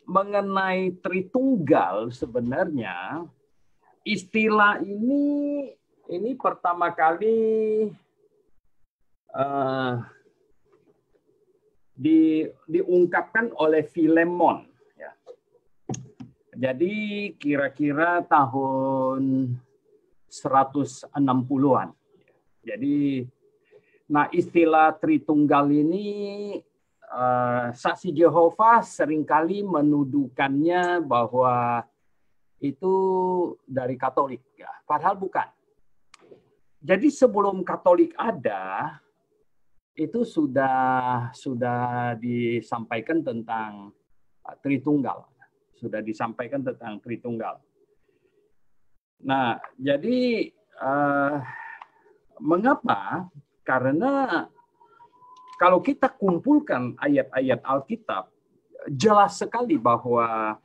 mengenai Tritunggal sebenarnya istilah ini pertama kali diungkapkan oleh Filemon. Ya. Jadi kira-kira tahun 160-an. Jadi, nah istilah Tritunggal ini Saksi Jehovah seringkali menuduhkannya bahwa itu dari Katolik, ya. Padahal bukan. Jadi sebelum Katolik ada, itu sudah disampaikan tentang Tritunggal, sudah disampaikan tentang Tritunggal. Nah, jadi mengapa? Karena kalau kita kumpulkan ayat-ayat Alkitab, jelas sekali bahwa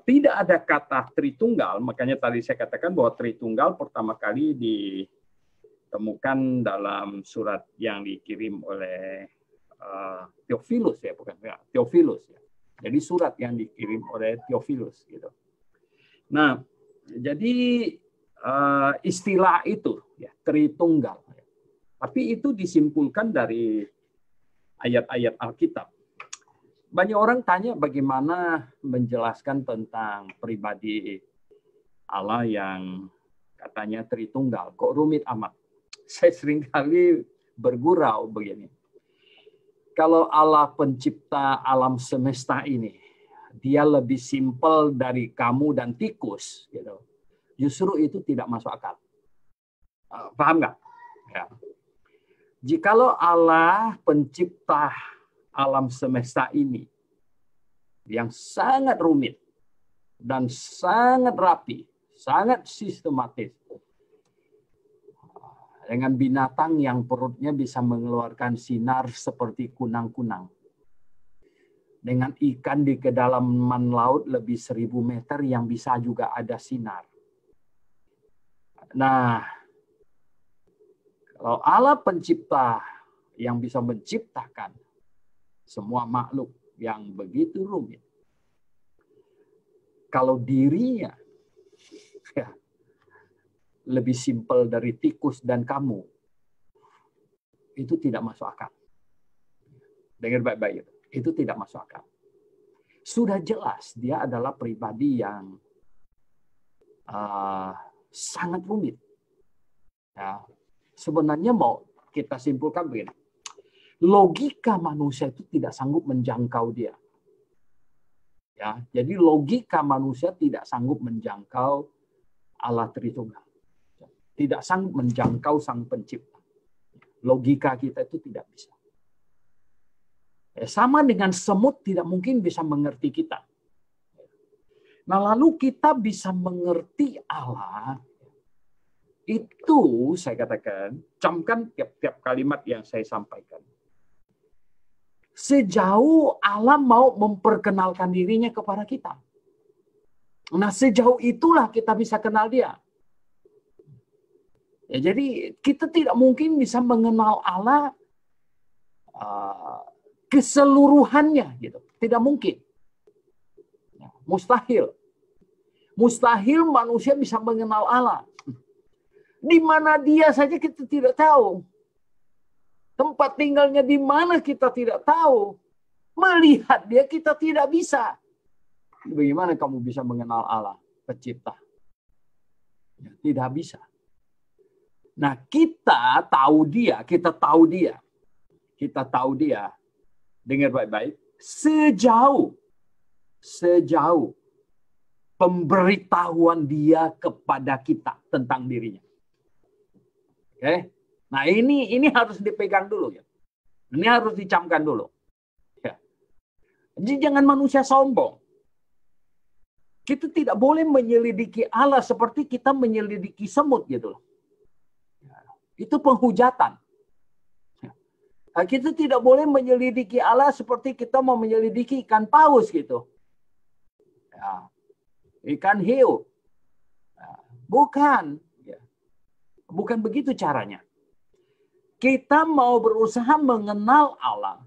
tidak ada kata Tritunggal. Makanya tadi saya katakan bahwa Tritunggal pertama kali ditemukan dalam surat yang dikirim oleh Theophilus, ya, bukan ya, Theophilus. Ya. Jadi surat yang dikirim oleh Theophilus, gitu. Nah, jadi istilah itu, ya, Tritunggal. Tapi itu disimpulkan dari ayat-ayat Alkitab. Banyak orang tanya bagaimana menjelaskan tentang pribadi Allah yang katanya Tritunggal. Kok rumit amat? Saya seringkali bergurau begini. Kalau Allah pencipta alam semesta ini, dia lebih simpel dari kamu dan tikus, gitu. Justru itu tidak masuk akal. Paham nggak? Ya. Jikalau Allah pencipta alam semesta ini yang sangat rumit dan sangat rapi, sangat sistematis, dengan binatang yang perutnya bisa mengeluarkan sinar seperti kunang-kunang, dengan ikan di kedalaman laut lebih 1000 meter yang bisa juga ada sinar. Nah, kalau Allah pencipta yang bisa menciptakan semua makhluk yang begitu rumit, kalau dirinya ya, lebih simpel dari tikus dan kamu, itu tidak masuk akal. Dengar baik-baik, itu tidak masuk akal. Sudah jelas dia adalah pribadi yang sangat rumit. Ya. Sebenarnya mau kita simpulkan begini, logika manusia itu tidak sanggup menjangkau dia. Ya, jadi logika manusia tidak sanggup menjangkau Allah Tritunggal. Tidak sanggup menjangkau Sang Pencipta. Logika kita itu tidak bisa. Sama dengan semut tidak mungkin bisa mengerti kita. Nah, lalu kita bisa mengerti Allah. Itu saya katakan, camkan tiap-tiap kalimat yang saya sampaikan. Sejauh Allah mau memperkenalkan dirinya kepada kita. Nah, sejauh itulah kita bisa kenal dia. Ya, jadi kita tidak mungkin bisa mengenal Allah keseluruhannya, gitu. Tidak mungkin. Ya, mustahil. Mustahil manusia bisa mengenal Allah. Di mana dia saja kita tidak tahu. Tempat tinggalnya di mana kita tidak tahu. Melihat dia kita tidak bisa. Bagaimana kamu bisa mengenal Allah, Pencipta? Tidak bisa. Nah, kita tahu dia, kita tahu dia. Dengar baik-baik. Sejauh pemberitahuan dia kepada kita tentang dirinya. Oke. Nah, ini harus dipegang dulu, ya. Ini harus dicamkan dulu. Ya. Jadi jangan manusia sombong. Kita tidak boleh menyelidiki Allah seperti kita menyelidiki semut, gitu. Ya. Itu penghujatan. Ya. Nah, kita tidak boleh menyelidiki Allah seperti kita mau menyelidiki ikan paus, gitu. Ya. Ikan hiu. Ya. Bukan. Bukan begitu caranya. Kita mau berusaha mengenal Allah.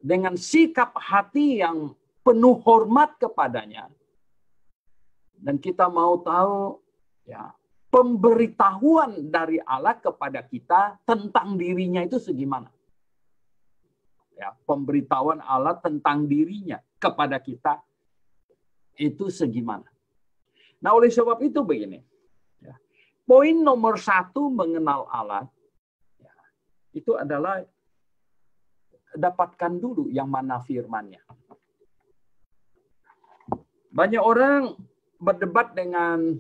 dengan sikap hati yang penuh hormat kepadanya. Dan kita mau tahu ya, pemberitahuan dari Allah kepada kita tentang dirinya itu segimana. Ya, pemberitahuan Allah tentang dirinya kepada kita itu segimana. Nah, oleh sebab itu begini. Ya, poin nomor 1 mengenal Allah ya, itu adalah dapatkan dulu yang mana firman-Nya. Banyak orang berdebat dengan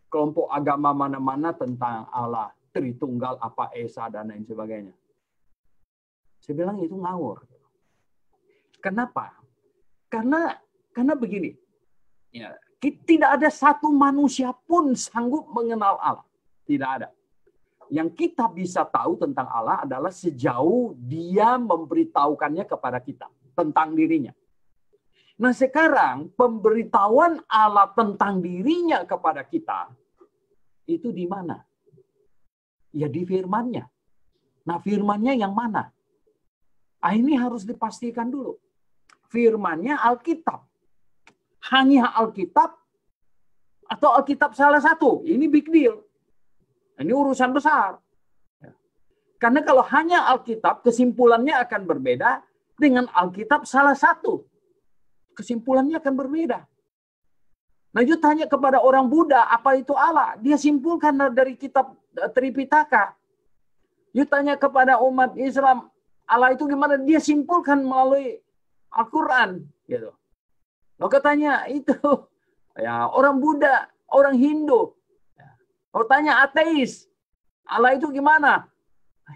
kelompok agama mana-mana tentang Allah, Tritunggal, apa Esa, dan lain sebagainya. Saya bilang itu ngawur. Kenapa? Karena begini. Ya, tidak ada satu manusia pun sanggup mengenal Allah. Tidak ada. Yang kita bisa tahu tentang Allah adalah sejauh Dia memberitahukannya kepada kita tentang dirinya. Nah, sekarang pemberitahuan Allah tentang dirinya kepada kita itu di mana? Ya di firman-Nya. Nah, firman-Nya yang mana? Ah, ini harus dipastikan dulu. Firman-Nya Alkitab. Hanya Alkitab atau Alkitab salah satu. Ini big deal. Ini urusan besar. Karena kalau hanya Alkitab, kesimpulannya akan berbeda dengan Alkitab salah satu. Kesimpulannya akan berbeda. Nah, you tanya kepada orang Buddha, apa itu Allah? Dia simpulkan dari kitab Tripitaka. You tanya kepada umat Islam, Allah itu gimana? Dia simpulkan melalui Al-Quran. Gitu. Lo katanya itu ya orang Buddha, orang Hindu. Lo tanya ateis, Allah itu gimana?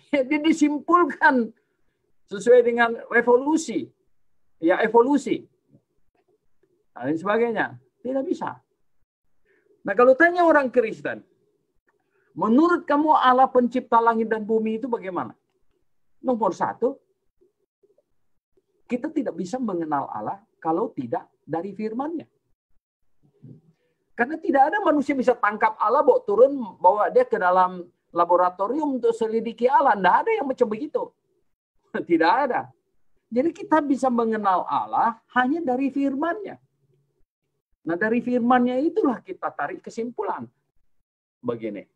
Ya, dia disimpulkan sesuai dengan revolusi. Ya, evolusi. Dan sebagainya. Tidak bisa. Nah, kalau tanya orang Kristen, menurut kamu Allah pencipta langit dan bumi itu bagaimana? Nomor 1, kita tidak bisa mengenal Allah kalau tidak dari firman-Nya. Karena tidak ada manusia bisa tangkap Allah, bawa dia ke dalam laboratorium untuk selidiki Allah. Tidak ada yang macam begitu. Tidak ada. Jadi kita bisa mengenal Allah hanya dari firman-Nya. Nah, dari firman-Nya itulah kita tarik kesimpulan. Begini.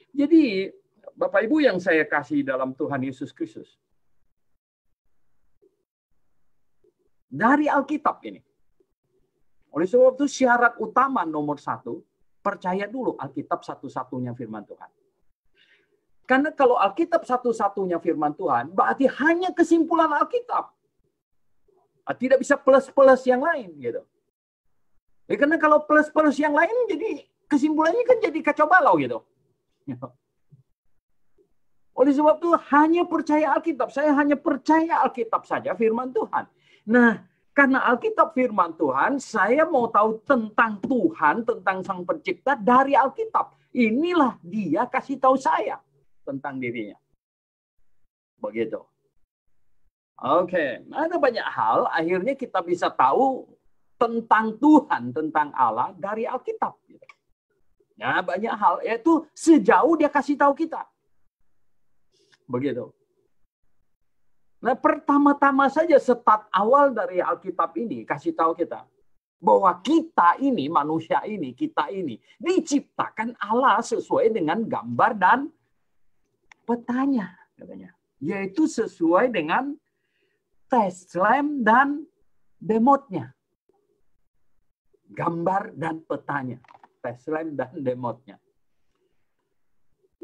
Jadi, Bapak Ibu yang saya kasih dalam Tuhan Yesus Kristus. Dari Alkitab ini. Oleh sebab itu syarat utama nomor 1, percaya dulu Alkitab satu-satunya firman Tuhan. Karena kalau Alkitab satu-satunya firman Tuhan, berarti hanya kesimpulan Alkitab. Tidak bisa plus-plus yang lain. Gitu. Ya, karena kalau plus-plus yang lain, jadi kesimpulannya kan jadi kacau balau gitu. Oleh sebab itu hanya percaya Alkitab. Saya hanya percaya Alkitab saja firman Tuhan. Nah, karena Alkitab firman Tuhan, saya mau tahu tentang Tuhan, tentang Sang Pencipta dari Alkitab. Inilah Dia kasih tahu saya tentang dirinya. Begitu. Oke, ada banyak hal akhirnya kita bisa tahu tentang Tuhan, tentang Allah dari Alkitab. Ya, banyak hal, yaitu sejauh Dia kasih tahu kita. Begitu. Nah, pertama-tama saja start awal dari Alkitab ini kasih tahu kita bahwa kita ini, manusia ini, kita ini diciptakan Allah sesuai dengan gambar dan petanya, katanya. Yaitu sesuai dengan Teslem dan Demotnya. Gambar dan petanya. Teslem dan Demotnya.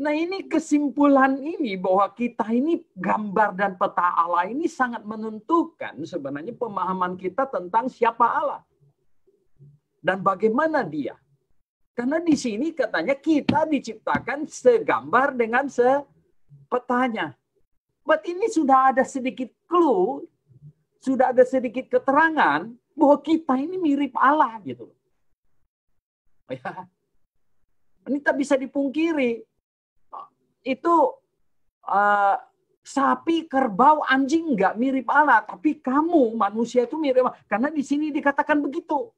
Nah, ini kesimpulan ini bahwa kita ini gambar dan peta Allah ini sangat menentukan sebenarnya pemahaman kita tentang siapa Allah. Dan bagaimana Dia. Karena di sini katanya kita diciptakan segambar dengan sepetanya. Berarti ini sudah ada sedikit clue, sudah ada sedikit keterangan bahwa kita ini mirip Allah gitu. Ya. Ini tak bisa dipungkiri. Itu sapi, kerbau, anjing nggak mirip Allah, tapi kamu manusia itu mirip Allah. Karena di sini dikatakan begitu.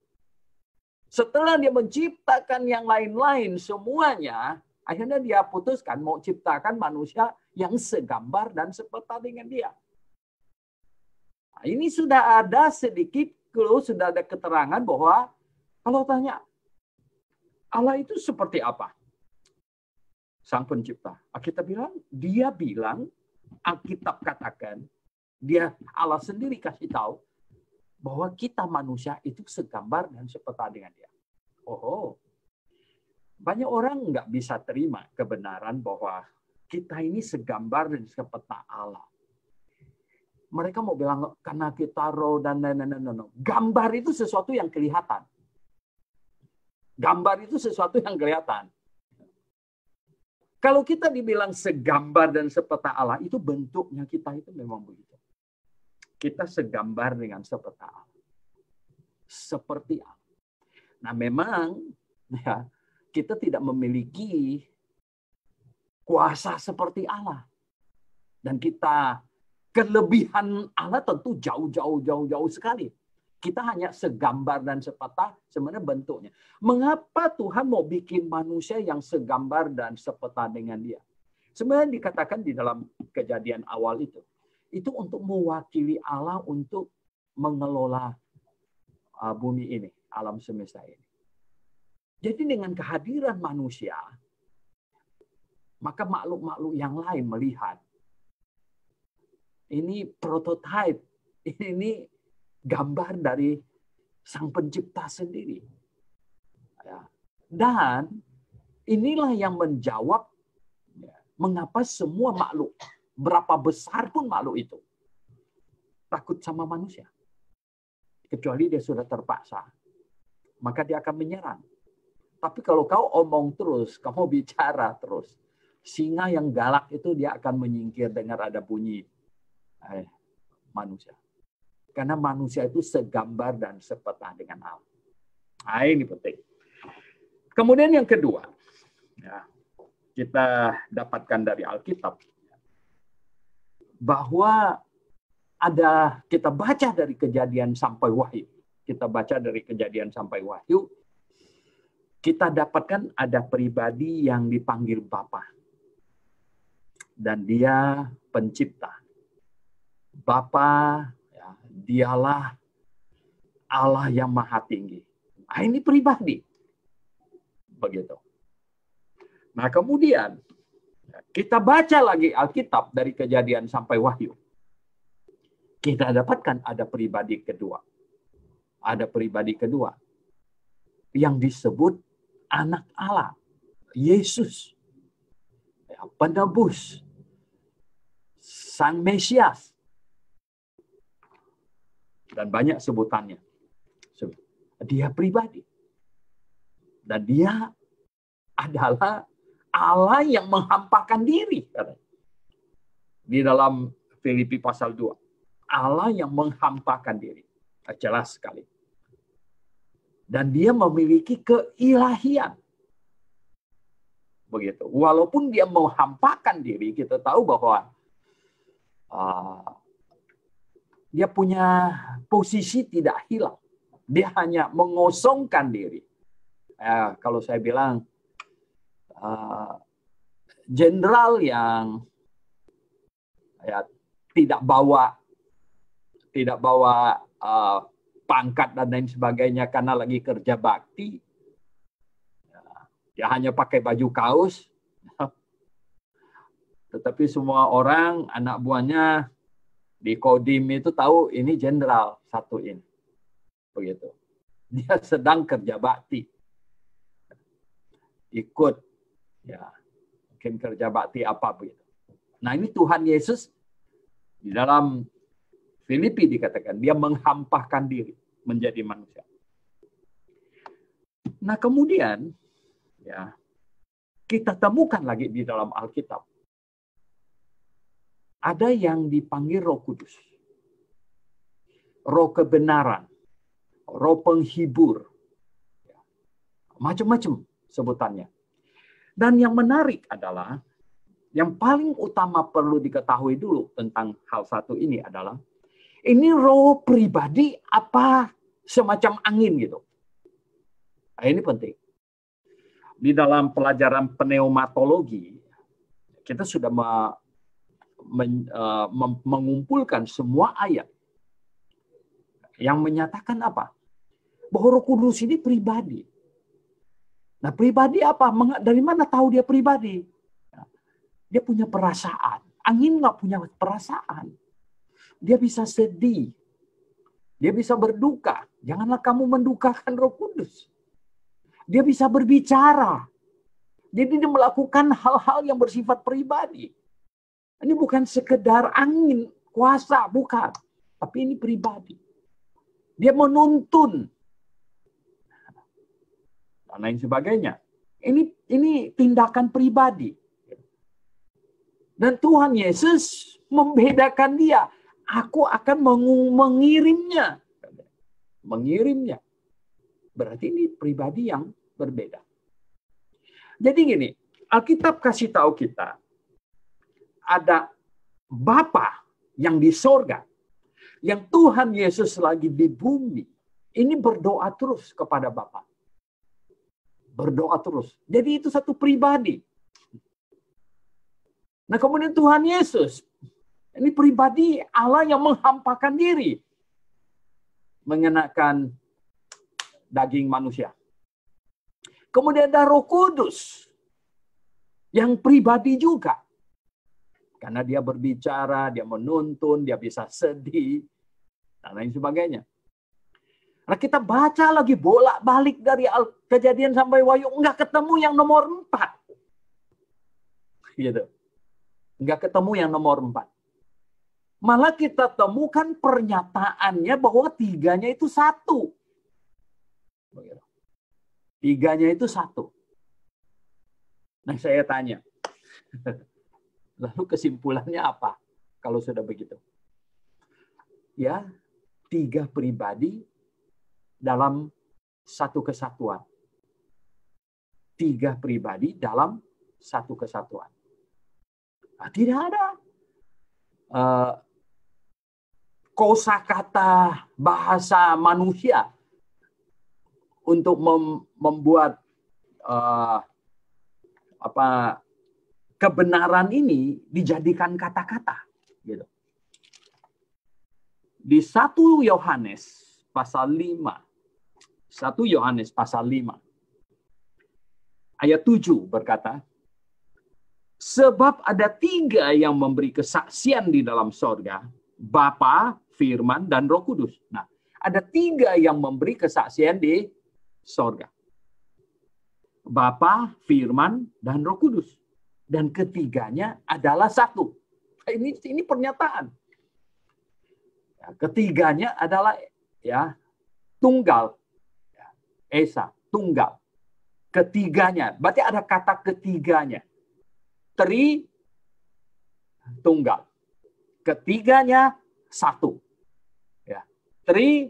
Setelah Dia menciptakan yang lain-lain semuanya, akhirnya Dia putuskan mau ciptakan manusia yang segambar dan sepeta dengan Dia. Nah, ini sudah ada sedikit clue, sudah ada keterangan bahwa kalau tanya Allah itu seperti apa? Sang pencipta. Alkitab bilang, Alkitab katakan, Allah sendiri kasih tahu bahwa kita manusia itu segambar dan sepeta dengan dia. Oh, banyak orang nggak bisa terima kebenaran bahwa kita ini segambar dan sepeta Allah. Mereka mau bilang karena kita roh dan no. Gambar itu sesuatu yang kelihatan. Gambar itu sesuatu yang kelihatan. Kalau kita dibilang segambar dan sepeta Allah, itu bentuknya kita itu memang begitu. Kita segambar dengan sepeta Allah. Seperti Allah. Nah memang ya, kita tidak memiliki kuasa seperti Allah. Dan kita, kelebihan Allah tentu jauh sekali. Kita hanya segambar dan sepeta sebenarnya bentuknya. Mengapa Tuhan mau bikin manusia yang segambar dan sepeta dengan dia? Sebenarnya dikatakan di dalam Kejadian awal itu untuk mewakili Allah untuk mengelola bumi ini, alam semesta ini. Jadi dengan kehadiran manusia, maka makhluk-makhluk yang lain melihat ini prototipe, ini gambar dari Sang Pencipta sendiri. Dan inilah yang menjawab mengapa semua makhluk, berapa besar pun makhluk itu, takut sama manusia. Kecuali dia sudah terpaksa, maka dia akan menyerang. Tapi kalau kau omong terus, kamu bicara terus, singa yang galak itu dia akan menyingkir dengar ada bunyi manusia. Karena manusia itu segambar dan sepeta dengan Allah. Nah, ini penting. Kemudian yang kedua, ya, kita dapatkan dari Alkitab bahwa kita baca dari Kejadian sampai Wahyu. Kita baca dari Kejadian sampai Wahyu. Kita dapatkan ada pribadi yang dipanggil Bapa. Dan dia pencipta. Bapa, ya, dialah Allah yang maha tinggi. Nah, ini pribadi. Begitu. Nah, kemudian kita baca lagi Alkitab dari Kejadian sampai Wahyu. Kita dapatkan ada pribadi kedua. Ada pribadi kedua yang disebut anak Allah, Yesus, ya, penebus, Sang Mesias, dan banyak sebutannya. Dia pribadi. Dan dia adalah Allah yang menghampakan diri. Di dalam Filipi pasal 2. Allah yang menghampakan diri. Jelas sekali. Dan dia memiliki keilahian. Begitu. Walaupun dia menghampakan diri, kita tahu bahwa dia punya posisi tidak hilang. Dia hanya mengosongkan diri. Kalau saya bilang, jenderal yang ya, tidak bawa pangkat dan lain sebagainya karena lagi kerja bakti, dia hanya pakai baju kaos, tetapi semua orang, anak buahnya di Kodim itu tahu ini jenderal satu ini. Begitu. Dia sedang kerja bakti. Ikut, ya, mungkin kerja bakti apa begitu. Nah, ini Tuhan Yesus di dalam Filipi dikatakan dia menghampahkan diri menjadi manusia. Nah, kemudian ya kita temukan lagi di dalam Alkitab ada yang dipanggil Roh Kudus, Roh kebenaran, Roh penghibur, macam-macam sebutannya. Dan yang menarik adalah yang paling utama perlu diketahui dulu tentang hal satu ini adalah ini roh pribadi apa semacam angin gitu. Nah, ini penting. Di dalam pelajaran pneumatologi, kita sudah mengumpulkan semua ayat Yang menyatakan apa? Bahwa Roh Kudus ini pribadi. Nah, pribadi apa? Dari mana tahu dia pribadi? Dia punya perasaan. Angin nggak punya perasaan. Dia bisa sedih. Dia bisa berduka. Janganlah kamu mendukakan Roh Kudus. Dia bisa berbicara. Jadi dia melakukan hal-hal yang bersifat pribadi. Ini bukan sekedar angin, kuasa, bukan. Tapi ini pribadi. Dia menuntun. Dan lain sebagainya. Ini tindakan pribadi. Dan Tuhan Yesus membedakan dia. Aku akan mengirimnya. Mengirimnya. Berarti ini pribadi yang berbeda. Jadi gini, Alkitab kasih tahu kita, ada Bapa yang di sorga, yang Tuhan Yesus lagi di bumi. Ini berdoa terus kepada Bapa. Berdoa terus. Jadi itu satu pribadi. Nah kemudian Tuhan Yesus, ini pribadi Allah yang menghampakan diri. Mengenakan daging manusia. Kemudian ada Roh Kudus. Yang pribadi juga. Karena dia berbicara, dia menuntun, dia bisa sedih, dan lain sebagainya. Nah kita baca lagi bolak-balik dari Kejadian sampai Wahyu, nggak ketemu yang nomor 4. Gitu. Nggak ketemu yang nomor 4. Malah kita temukan pernyataannya bahwa tiganya itu satu. Tiganya itu satu. Nah saya tanya, lalu kesimpulannya apa kalau sudah begitu? Ya, 3 pribadi dalam satu kesatuan. 3 pribadi dalam satu kesatuan. Nah, tidak ada kosakata bahasa manusia untuk membuat kebenaran ini dijadikan kata-kata, gitu. Di 1 Yohanes pasal 5, 1 Yohanes pasal 5 ayat 7 berkata, sebab ada 3 yang memberi kesaksian di dalam sorga, Bapa, Firman, dan Roh Kudus. Nah, ada 3 yang memberi kesaksian di sorga. Bapa, Firman, dan Roh Kudus. Dan ketiganya adalah satu. Ini pernyataan. Ya, ketiganya adalah ya tunggal. Ya, Esa, tunggal. Ketiganya. Berarti ada kata ketiganya. Tri, tunggal. Ketiganya satu. Ya, tri,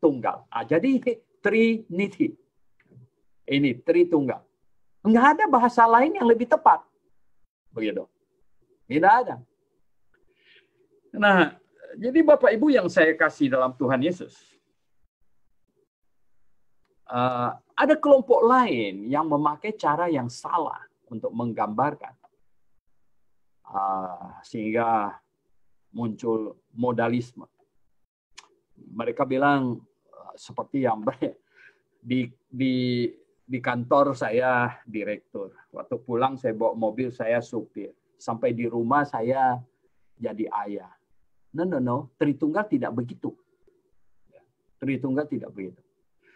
tunggal. Jadi Trinity. Ini Tritunggal. Enggak ada bahasa lain yang lebih tepat. Begitu. Tidak ada. Nah, jadi Bapak Ibu yang saya kasih dalam Tuhan Yesus. Ada kelompok lain yang memakai cara yang salah untuk menggambarkan. Sehingga muncul modalisme. Mereka bilang seperti yang di kantor saya direktur. Waktu pulang saya bawa mobil, saya supir. Sampai di rumah saya jadi ayah. No. Tritunggal tidak begitu. Tritunggal tidak begitu.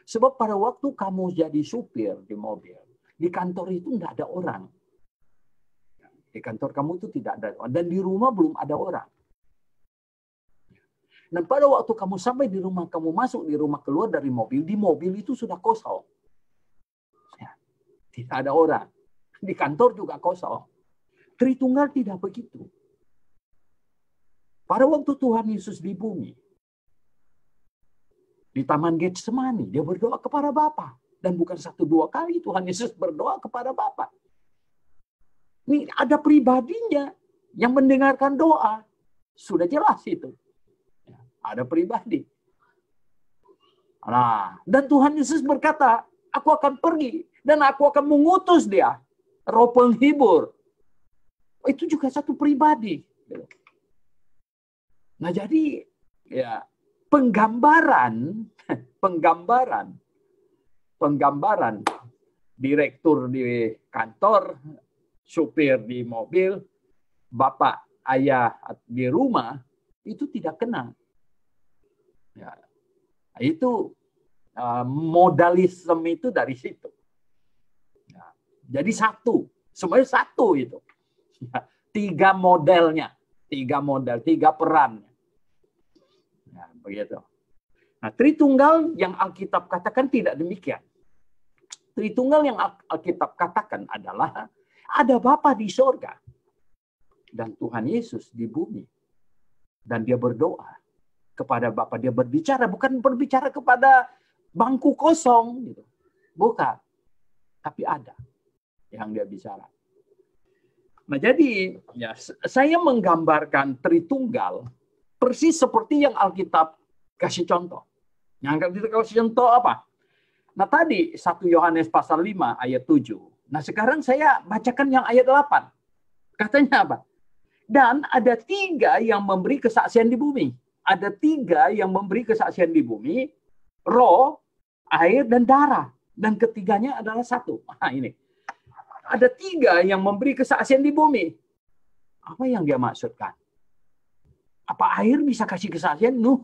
Sebab pada waktu kamu jadi supir di mobil, di kantor itu tidak ada orang. Di kantor kamu itu tidak ada orang. Dan di rumah belum ada orang. Dan pada waktu kamu sampai di rumah, kamu masuk di rumah, keluar dari mobil, di mobil itu sudah kosong. Tidak ada orang. Di kantor juga kosong. Tritunggal tidak begitu. Pada waktu Tuhan Yesus di bumi, di Taman Getsemani, dia berdoa kepada Bapa. Dan bukan 1-2 kali Tuhan Yesus berdoa kepada Bapa. Ini ada pribadinya yang mendengarkan doa. Sudah jelas itu. Ada pribadi. Nah, dan Tuhan Yesus berkata, aku akan pergi dan aku akan mengutus dia, Roh Penghibur. Itu juga satu pribadi. Nah jadi ya penggambaran direktur di kantor, supir di mobil, bapak, ayah di rumah, itu tidak kena. Ya, itu modalisme itu dari situ. Ya, jadi satu, semuanya satu itu. Ya, 3 modelnya, 3 perannya. Ya, begitu. Nah, Tritunggal yang Alkitab katakan tidak demikian. Tritunggal yang Alkitab katakan adalah ada Bapa di sorga dan Tuhan Yesus di bumi. Dan dia berdoa kepada Bapa. Dia berbicara, bukan berbicara kepada bangku kosong. Gitu. Bukan. Tapi ada yang dia bicara. Nah, jadi ya, saya menggambarkan Tritunggal persis seperti yang Alkitab kasih contoh. Yang Alkitab kasih contoh apa? Nah, tadi 1 Yohanes pasal 5 ayat 7. Nah, sekarang saya bacakan yang ayat 8. Katanya apa? Dan ada 3 yang memberi kesaksian di bumi. Ada 3 yang memberi kesaksian di bumi. Roh, air, dan darah. Dan ketiganya adalah satu. Nah, ini. Ada 3 yang memberi kesaksian di bumi. Apa yang dia maksudkan? Apa air bisa kasih kesaksian? No.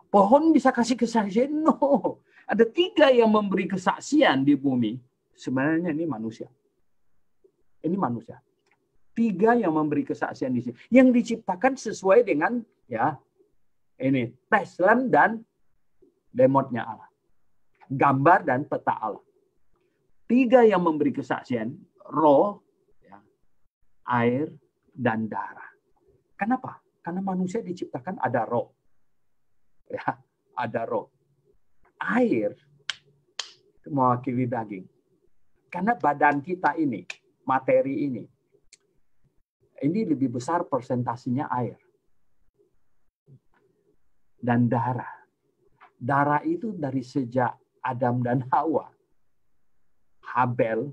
Pohon bisa kasih kesaksian? No. Ada 3 yang memberi kesaksian di bumi. Sebenarnya ini manusia. Ini manusia. 3 yang memberi kesaksian di sini. Yang diciptakan sesuai dengan ya ini Teslan dan lemotnya Allah. Gambar dan peta Allah. 3 yang memberi kesaksian, roh, ya, air, dan darah. Kenapa? Karena manusia diciptakan ada roh. Ya, ada roh. Air itu mewakili daging. Karena badan kita ini, materi ini lebih besar persentasinya air. Dan darah. Darah itu dari sejak Adam dan Hawa. Habel,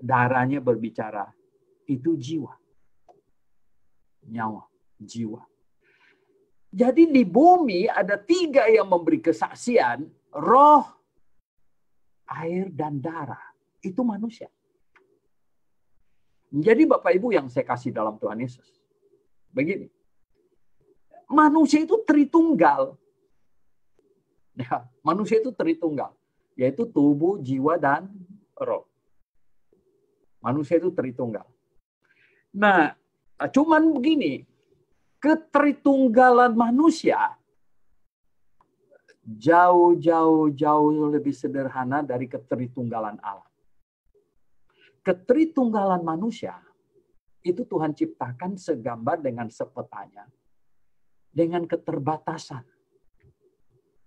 darahnya berbicara. Itu jiwa. Nyawa, jiwa. Jadi di bumi ada 3 yang memberi kesaksian, roh, air, dan darah. Itu manusia. Jadi Bapak Ibu yang saya kasih dalam Tuhan Yesus. Begini. Manusia itu Tritunggal. Ya, manusia itu Tritunggal. Yaitu tubuh, jiwa, dan roh. Manusia itu Tritunggal. Nah, cuman begini. Ketritunggalan manusia jauh lebih sederhana dari ketritunggalan Allah. Ketritunggalan manusia itu Tuhan ciptakan segambar dengan sepetanya, dengan keterbatasan.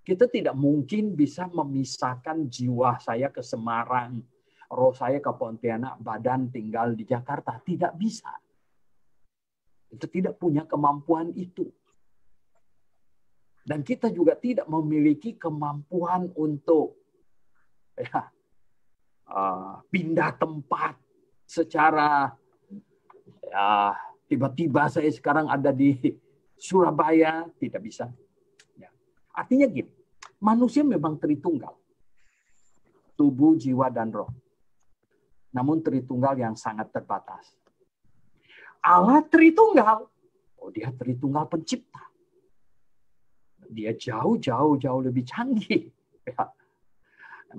Kita tidak mungkin bisa memisahkan jiwa saya ke Semarang, roh saya ke Pontianak, badan tinggal di Jakarta. Tidak bisa. Kita tidak punya kemampuan itu. Dan kita juga tidak memiliki kemampuan untuk pindah tempat secara tiba-tiba saya sekarang ada di Surabaya. Tidak bisa. Ya. Artinya gini, manusia memang Tritunggal. Tubuh, jiwa, dan roh. Namun Tritunggal yang sangat terbatas. Allah Tritunggal. Oh, dia Tritunggal pencipta. Dia jauh lebih canggih. Ya.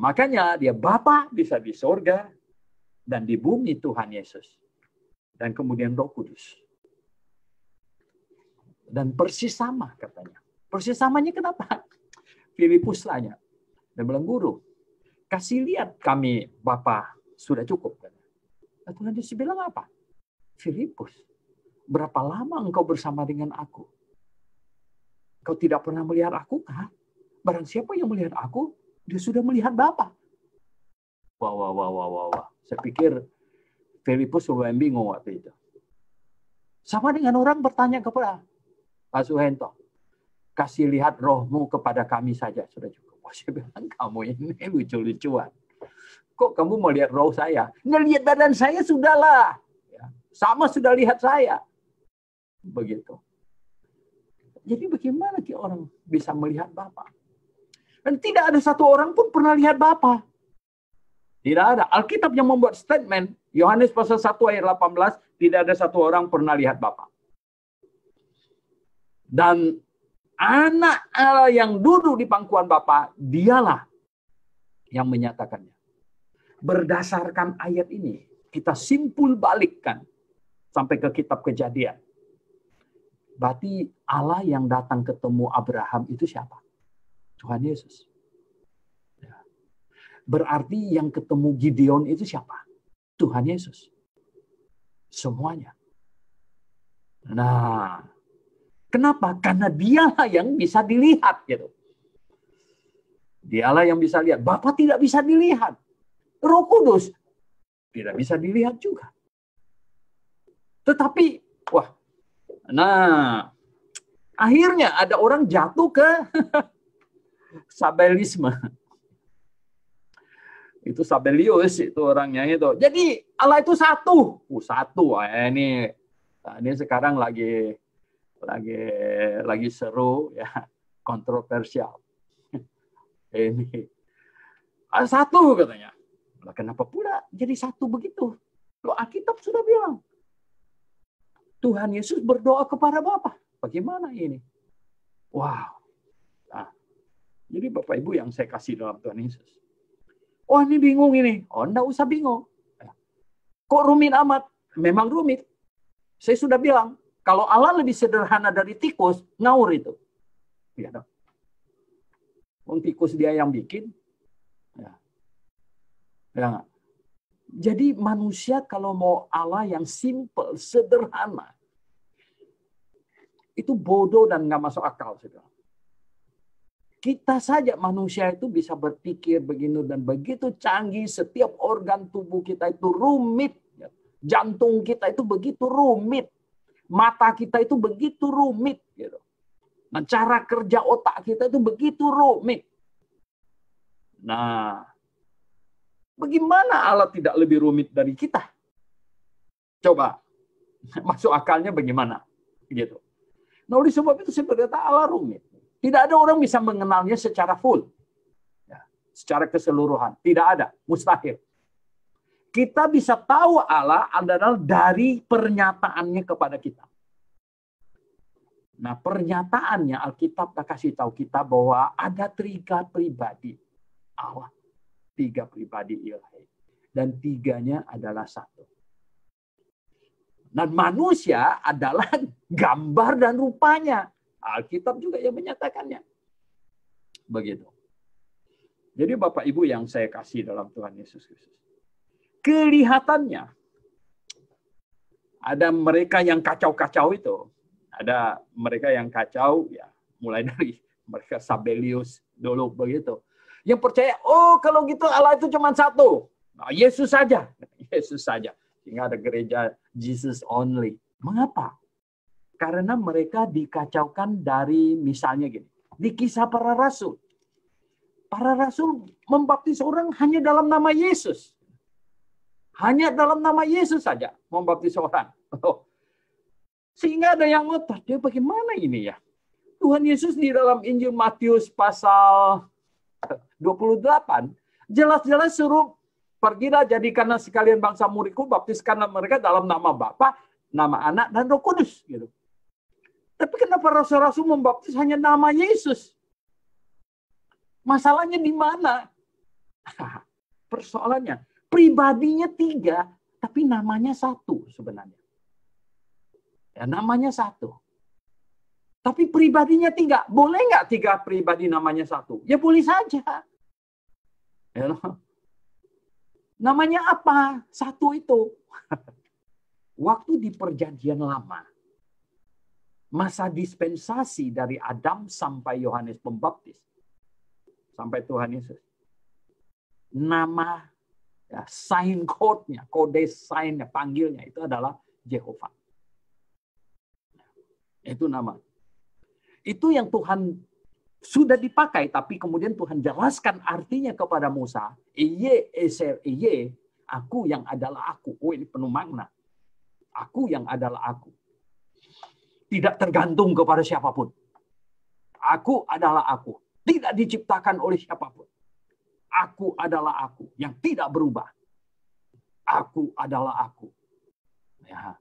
Makanya dia Bapa bisa di sorga dan di bumi Tuhan Yesus. Dan kemudian Roh Kudus. Dan persis sama katanya. Persis samanya kenapa? Filipus tanya. Dan bilang, guru, kasih lihat kami Bapa sudah cukup. Dan Tuhan Yesus bilang apa? Filipus, berapa lama engkau bersama dengan aku? Kau tidak pernah melihat aku kan? Barang siapa yang melihat aku, dia sudah melihat Bapa. Wah. Saya pikir Filipus lumayan bingung waktu itu. Sama dengan orang bertanya kepada Pak Suhento, kasih lihat rohmu kepada kami saja, sudah cukup. Saya bilang, kamu ini lucu-lucuan. Kok kamu mau lihat roh saya? Ngelihat badan saya sudahlah. Sama sudah lihat saya. Begitu. Jadi bagaimana orang bisa melihat Bapa? Dan tidak ada satu orang pun pernah lihat Bapa. Tidak ada. Alkitab yang membuat statement, Yohanes pasal 1 ayat 18, tidak ada satu orang pernah lihat Bapa. Dan anak Allah yang duduk di pangkuan Bapa, dialah yang menyatakannya. Berdasarkan ayat ini, kita simpul balikkan sampai ke kitab Kejadian. Berarti Allah yang datang ketemu Abraham itu siapa? Tuhan Yesus. Ya. Berarti yang ketemu Gideon itu siapa? Tuhan Yesus. Semuanya. Nah, kenapa? Karena dialah yang bisa dilihat gitu. Dialah yang bisa lihat. Bapa tidak bisa dilihat. Roh Kudus tidak bisa dilihat juga. Tetapi, akhirnya ada orang jatuh ke Sabelisme. Itu Sabelius itu orangnya itu. Jadi Allah itu satu. Satu. Ini sekarang lagi seru ya, kontroversial. Ini satu katanya. Kenapa pula jadi satu begitu? Loh, Alkitab sudah bilang Tuhan Yesus berdoa kepada Bapa. Bagaimana ini? Wow. Nah, jadi Bapak Ibu yang saya kasih dalam Tuhan Yesus. Oh, ini bingung ini. Oh, enggak usah bingung. Kok rumit amat? Memang rumit. Saya sudah bilang, kalau Allah lebih sederhana dari tikus, ngawur itu. Ya dong. Tikus dia yang bikin. Ya. Ya. Jadi manusia kalau mau Allah yang simple, sederhana, itu bodoh dan nggak masuk akal. Kita saja manusia itu bisa berpikir begini dan begitu canggih, setiap organ tubuh kita itu rumit. Jantung kita itu begitu rumit. Mata kita itu begitu rumit. Nah, cara kerja otak kita itu begitu rumit. Nah, bagaimana Allah tidak lebih rumit dari kita? Coba, masuk akalnya bagaimana? Gitu. Nah, oleh sebab itu saya berkata Allah rumit. Tidak ada orang bisa mengenalnya secara full. Ya, secara keseluruhan. Tidak ada. Mustahil. Kita bisa tahu Allah adalah dari pernyataannya kepada kita. Nah, pernyataannya Alkitab kasih tahu kita bahwa ada 3 pribadi Allah. 3 pribadi ilahi. Dan 3-nya adalah satu. Dan manusia adalah gambar dan rupanya. Alkitab juga yang menyatakannya. Begitu. Jadi Bapak Ibu yang saya kasih dalam Tuhan Yesus Kristus. Kelihatannya ada mereka yang kacau-kacau itu. Ada mereka yang kacau, ya mulai dari mereka Sabelius dulu begitu. Yang percaya, oh kalau gitu Allah itu cuma satu. Nah, Yesus saja. Yesus saja. Sehingga ada gereja Jesus only. Mengapa? Karena mereka dikacaukan dari misalnya gini. Di Kisah Para Rasul. Para Rasul membaptis orang hanya dalam nama Yesus. Hanya dalam nama Yesus saja membaptis orang. Sehingga ada yang ngotot. Dia bagaimana ini ya? Tuhan Yesus di dalam Injil Matius pasal 28. Jelas-jelas suruh pergilah jadikanlah sekalian bangsa muridku. Baptiskanlah mereka dalam nama Bapa, nama Anak, dan Roh Kudus. Gitu. Tapi kenapa rasul-rasul membaptis hanya nama Yesus? Masalahnya di mana? Persoalannya, pribadinya 3, tapi namanya 1 sebenarnya. Ya, namanya 1. Tapi pribadinya 3. Boleh nggak 3 pribadi namanya 1? Ya boleh saja. Ya, namanya apa? 1 itu. Waktu di Perjanjian Lama, masa dispensasi dari Adam sampai Yohanes Pembaptis, sampai Tuhan Yesus. Nama, ya, sign code-nya, kode sign-nya, panggilnya itu adalah Jehovah. Itu nama. Itu yang Tuhan sudah dipakai, tapi kemudian Tuhan jelaskan artinya kepada Musa. Iye, eser, iye, aku yang adalah aku. Oh, ini penuh makna. Aku yang adalah aku. Tidak tergantung kepada siapapun. Aku adalah aku. Tidak diciptakan oleh siapapun. Aku adalah aku yang tidak berubah. Aku adalah aku. Ya.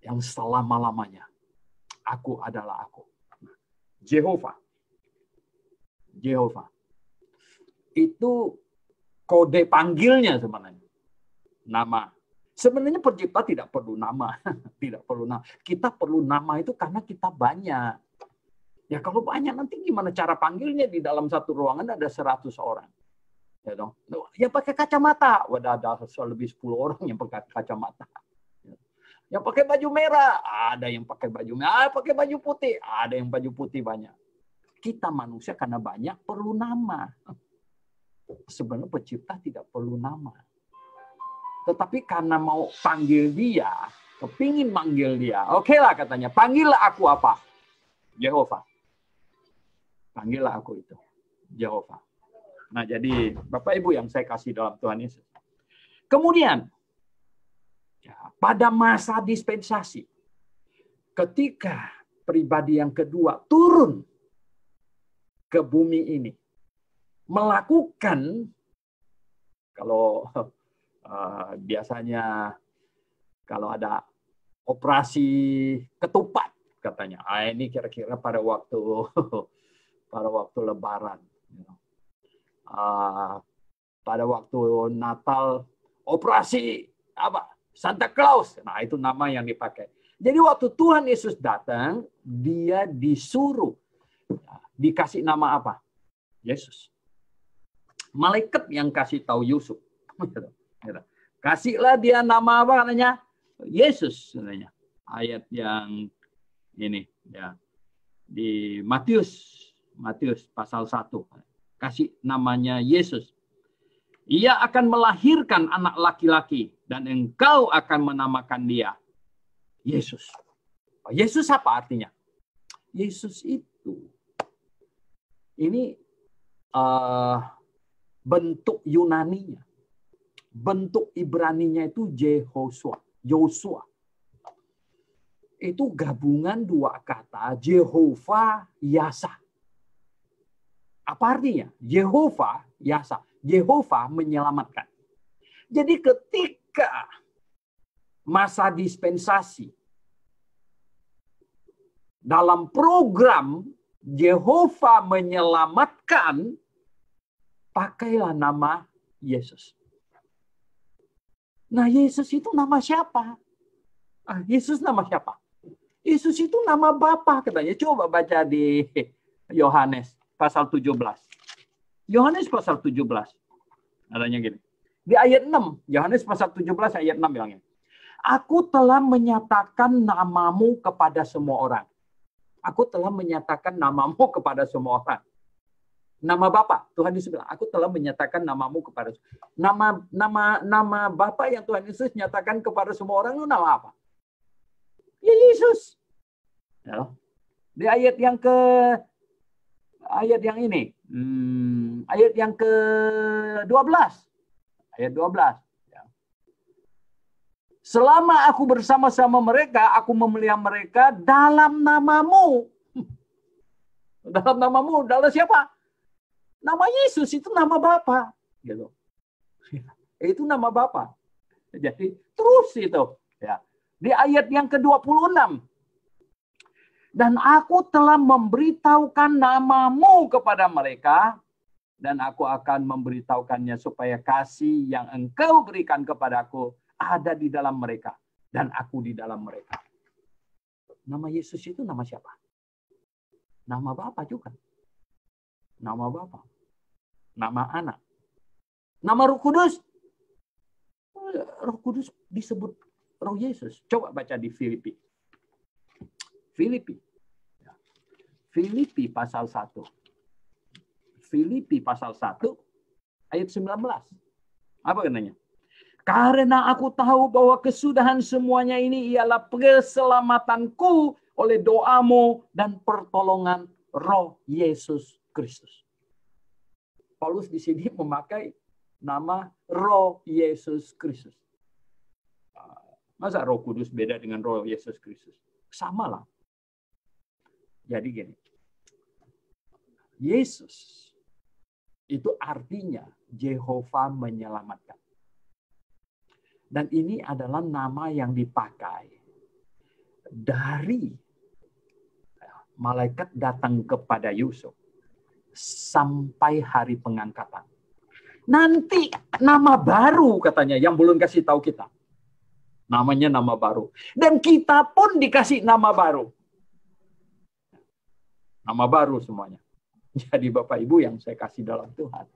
Yang selama-lamanya. Aku adalah aku. Jehovah. Itu kode panggilnya sebenarnya. Nama. Sebenarnya pencipta tidak perlu nama. Tidak perlu nama. Kita perlu nama itu karena kita banyak. Ya kalau banyak nanti gimana cara panggilnya, di dalam satu ruangan ada 100 orang. Ya dong. Yang pakai kacamata. Wadah ada lebih 10 orang yang pakai kacamata. Yang pakai baju merah, ada yang pakai baju merah, pakai baju putih, ada yang baju putih banyak. Kita manusia karena banyak perlu nama. Sebenarnya pencipta tidak perlu nama. Tetapi karena mau panggil dia, kepingin manggil dia, oke lah katanya, panggillah aku apa? Jehovah. Panggillah aku itu, Jehovah. Nah jadi Bapak Ibu yang saya kasih dalam Tuhan Yesus. Kemudian, ya, pada masa dispensasi, ketika pribadi yang kedua turun ke bumi ini, melakukan, kalau biasanya kalau ada operasi ketupat, katanya, ini kira-kira pada waktu Lebaran, pada waktu Natal, operasi apa? Santa Claus. Nah, itu nama yang dipakai. Jadi waktu Tuhan Yesus datang, dia disuruh. Dikasih nama apa? Yesus. Malaikat yang kasih tahu Yusuf. Kasihlah dia nama apa katanya? Yesus. Ayat yang ini. Ya. Di Matius pasal 1. Kasih namanya Yesus. Ia akan melahirkan anak laki-laki dan engkau akan menamakan dia Yesus. Yesus apa artinya? Yesus itu ini bentuk Yunaninya. Bentuk Ibraninya itu Yosua. Itu gabungan dua kata Jehovah Yasa. Apa artinya? Jehovah Yasa. Jehovah menyelamatkan. Jadi ketika masa dispensasi dalam program Jehovah menyelamatkan, pakailah nama Yesus. Nah, Yesus itu nama siapa? Yesus nama siapa? Yesus itu nama Bapa katanya. Coba baca di Yohanes pasal 17. Yohanes pasal 17. Adanya gini. Di ayat 6. Yohanes pasal 17 ayat 6 bilangnya. Aku telah menyatakan namamu kepada semua orang. Aku telah menyatakan namamu kepada semua orang. Nama Bapa, Tuhan Yesus bilang, aku telah menyatakan namamu kepada nama Bapa yang Tuhan Yesus nyatakan kepada semua orang itu nama apa? Ya Yesus. Ya. Di ayat yang ini. Ayat yang ke-12. Ayat 12. Ya. Selama aku bersama-sama mereka, aku memelihara mereka dalam namamu. Dalam namamu, dalam siapa? Nama Yesus itu nama Bapa. Gitu. Itu nama Bapa. Jadi terus itu. Ya. Di ayat yang ke-26. Dan aku telah memberitahukan namamu kepada mereka, dan aku akan memberitahukannya supaya kasih yang engkau berikan kepadaku ada di dalam mereka, dan aku di dalam mereka. Nama Yesus itu nama siapa? Nama Bapa juga. Nama Bapa. Nama anak. Nama Roh Kudus. Roh Kudus disebut Roh Yesus. Coba baca di Filipi. Filipi pasal 1. Filipi pasal 1 ayat 19. Apa katanya? Karena aku tahu bahwa kesudahan semuanya ini ialah keselamatanku oleh doamu dan pertolongan Roh Yesus Kristus. Paulus di sini memakai nama Roh Yesus Kristus. Masa Roh Kudus beda dengan Roh Yesus Kristus? Sama lah. Jadi gini, Yesus itu artinya Yehova menyelamatkan. Dan ini adalah nama yang dipakai dari malaikat datang kepada Yusuf sampai hari pengangkatan. Nanti nama baru katanya yang belum kasih tahu kita. Namanya nama baru. Dan kita pun dikasih nama baru. Nama baru semuanya. Jadi Bapak Ibu yang saya kasih dalam Tuhan.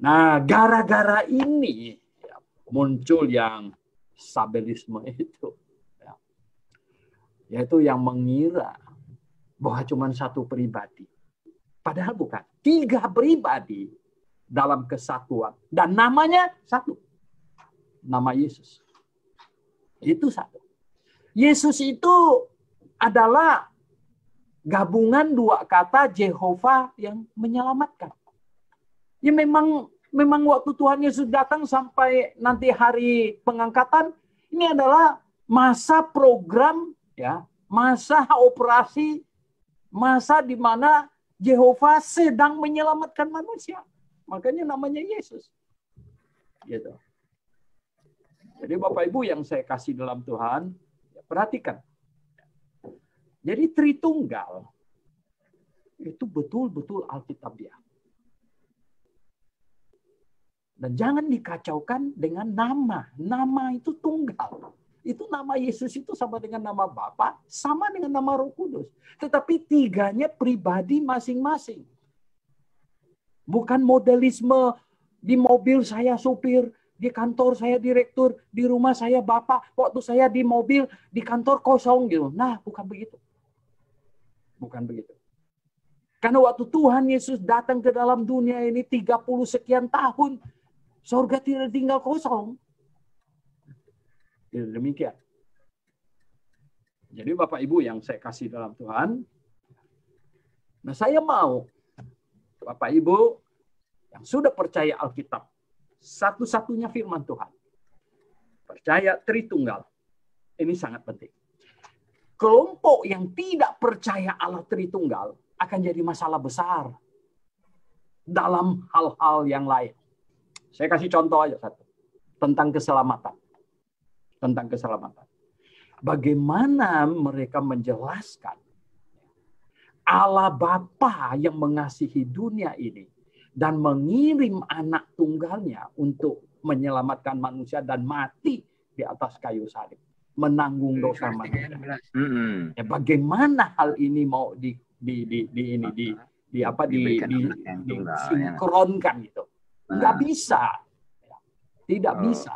Nah, gara-gara ini muncul yang sabelisme itu. Yaitu yang mengira bahwa cuma satu pribadi. Padahal bukan. 3 pribadi dalam kesatuan. Dan namanya satu. Nama Yesus. Itu satu. Yesus itu adalah gabungan 2 kata Yehova yang menyelamatkan. Ya memang waktu Tuhan Yesus datang sampai nanti hari pengangkatan, ini adalah masa program, ya, masa operasi, masa di mana Yehova sedang menyelamatkan manusia. Makanya namanya Yesus. Gitu. Jadi Bapak Ibu yang saya kasih dalam Tuhan, perhatikan. Jadi Tritunggal itu betul-betul Alkitabiah. Dan jangan dikacaukan dengan nama. Nama itu tunggal. Itu nama Yesus itu sama dengan nama Bapa, sama dengan nama Roh Kudus. Tetapi 3-nya pribadi masing-masing. Bukan modelisme di mobil saya supir, di kantor saya direktur, di rumah saya Bapak, waktu saya di mobil, di kantor kosong gitu. Nah, bukan begitu. Bukan begitu. Karena waktu Tuhan Yesus datang ke dalam dunia ini 30 sekian tahun, surga tidak tinggal kosong. Tidak demikian. Jadi Bapak Ibu yang saya kasih dalam Tuhan, nah saya mau Bapak Ibu yang sudah percaya Alkitab, satu-satunya firman Tuhan, percaya Tritunggal, ini sangat penting. Kelompok yang tidak percaya Allah Tritunggal akan jadi masalah besar dalam hal-hal yang lain. Saya kasih contoh aja satu. Tentang keselamatan. Tentang keselamatan. Bagaimana mereka menjelaskan Allah Bapa yang mengasihi dunia ini dan mengirim anak tunggalnya untuk menyelamatkan manusia dan mati di atas kayu salib. Menanggung dosa manusia. Ya, bagaimana hal ini mau disinkronkan gitu. Nggak bisa. Tidak bisa.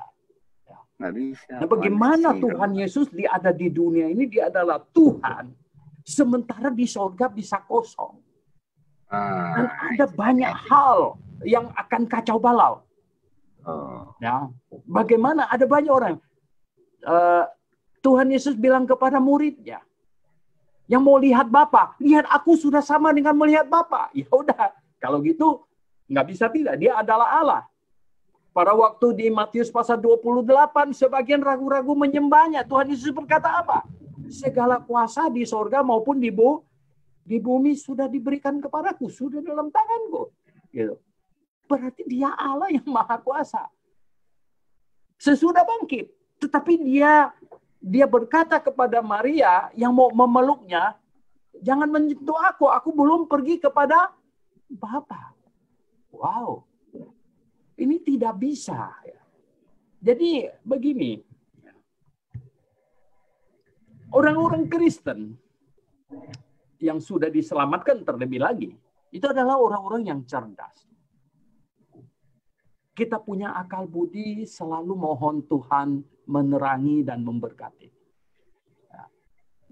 Nggak bisa. Nah, bagaimana Tuhan Yesus dia ada di dunia ini, dia adalah Tuhan. Sementara di surga bisa kosong. Dan ada banyak hal yang akan kacau balau. Ya, bagaimana ada banyak orang. Tuhan Yesus bilang kepada muridnya, yang mau lihat Bapa, lihat aku sudah sama dengan melihat Bapa. Ya udah, kalau gitu nggak bisa tidak. Dia adalah Allah. Pada waktu di Matius pasal 28, sebagian ragu-ragu menyembahnya. Tuhan Yesus berkata apa? Segala kuasa di sorga maupun di bumi sudah diberikan kepadaku, sudah dalam tanganku. Gitu. Berarti dia Allah yang maha kuasa. Sesudah bangkit. Tetapi dia berkata kepada Maria yang mau memeluknya, jangan menyentuh aku belum pergi kepada Bapa. Wow. Ini tidak bisa. Jadi begini, orang-orang Kristen yang sudah diselamatkan terlebih lagi, itu adalah orang-orang yang cerdas. Kita punya akal budi, selalu mohon Tuhan menerangi dan memberkati.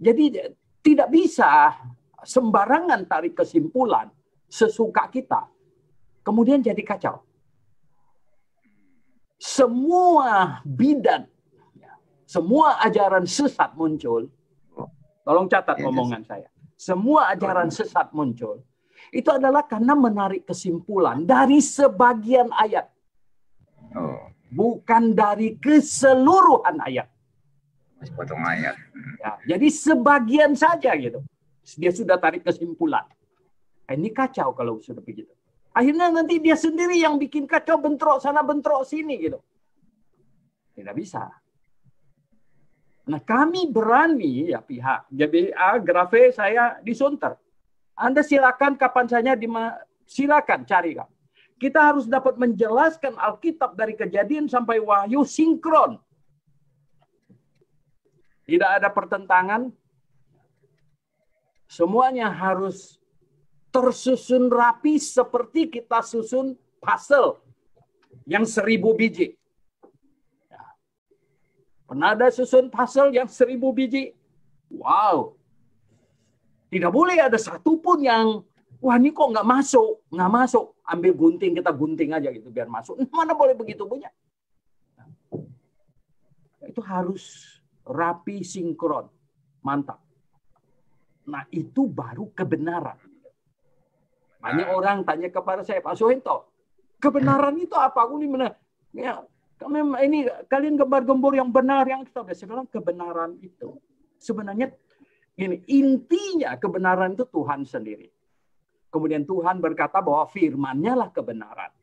Jadi tidak bisa sembarangan tarik kesimpulan sesuka kita, kemudian jadi kacau. Semua bidat, semua ajaran sesat muncul. Tolong catat omongan saya. Semua ajaran sesat muncul. Itu adalah karena menarik kesimpulan dari sebagian ayat. Bukan dari keseluruhan ayat. Potong ayat. Ya, jadi sebagian saja gitu. Dia sudah tarik kesimpulan. Ini kacau kalau sudah begitu. Akhirnya nanti dia sendiri yang bikin kacau, bentrok sana, bentrok sini gitu. Tidak bisa. Nah, kami berani ya pihak GBA Grafe saya disunter. Anda silakan kapan saja silakan cari. Kita harus dapat menjelaskan Alkitab dari Kejadian sampai Wahyu sinkron. Tidak ada pertentangan. Semuanya harus tersusun rapi seperti kita susun puzzle yang 1000 biji. Ya. Pernah ada susun puzzle yang 1000 biji? Wow. Tidak boleh ada satu pun yang, wah ini kok nggak masuk. Nggak masuk. Ambil gunting, kita gunting aja gitu biar masuk. Mana boleh begitu punya? Itu harus rapi, sinkron. Mantap. Nah itu baru kebenaran. Banyak orang tanya kepada saya, Pak Soeharto, kebenaran itu apa? Aku ini benar. Ya, ini kalian gembar-gembor yang benar, yang kita saya bilang kebenaran itu sebenarnya ini intinya kebenaran itu Tuhan sendiri. Kemudian Tuhan berkata bahwa firman-Nya lah kebenaran.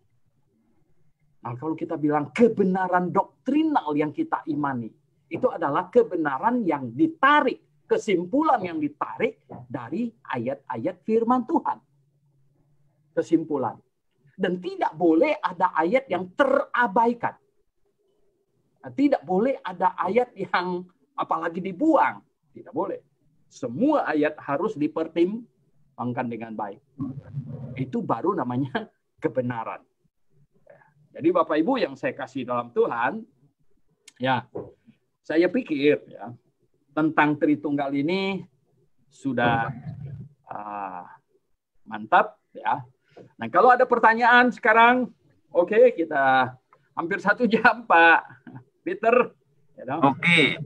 Nah, kalau kita bilang kebenaran doktrinal yang kita imani, itu adalah kebenaran yang ditarik, kesimpulan yang ditarik dari ayat-ayat firman Tuhan. Kesimpulan. Dan tidak boleh ada ayat yang terabaikan. Tidak boleh ada ayat yang apalagi dibuang. Tidak boleh. Semua ayat harus dipertimbangkan dengan baik. Itu baru namanya kebenaran. Jadi Bapak Ibu yang saya kasih dalam Tuhan, ya saya pikir ya tentang Tritunggal ini sudah mantap ya. Nah, kalau ada pertanyaan sekarang, oke, kita hampir 1 jam, Pak Peter. Oke.